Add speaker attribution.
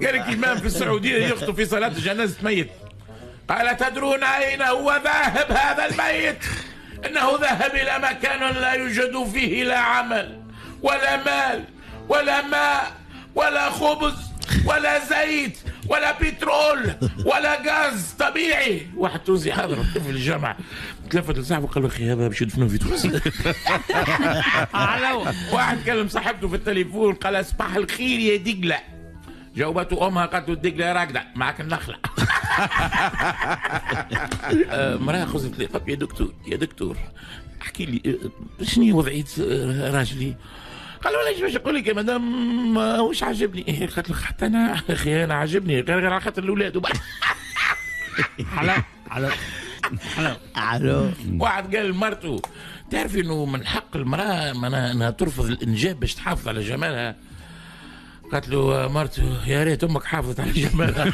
Speaker 1: قال لك إمام في السعودية يخطب في صلاة جنازة ميت، قال تدرون أين هو ذاهب هذا الميت؟ إنه ذهب إلى مكان لا يوجد فيه لا عمل ولا مال ولا ماء ولا خبز ولا زيت ولا بترول ولا غاز طبيعي. واحد تونسي حاضر في الجامعة تلفت لصاحبه قال له اخي هذا باش يدفنوه في تونس. واحد كلم صاحبته في التليفون قال صباح الخير يا دقلة، جاوبته امها قالت له الدقلة راقدة معك النخلة. مراه خذت لي يا دكتور يا دكتور احكي لي شنو وضعية راجلي؟ قال له ليش باش نقول لك يا مدام وش عجبني؟ قالت له حتى انا اخي انا عجبني غير على خاطر الاولاد. على واحد قال لمرته تعرف انه من حق المراه انها ترفض الانجاب باش تحافظ على جمالها؟ قالت له مرته يا ريت امك حافظت على جمالها.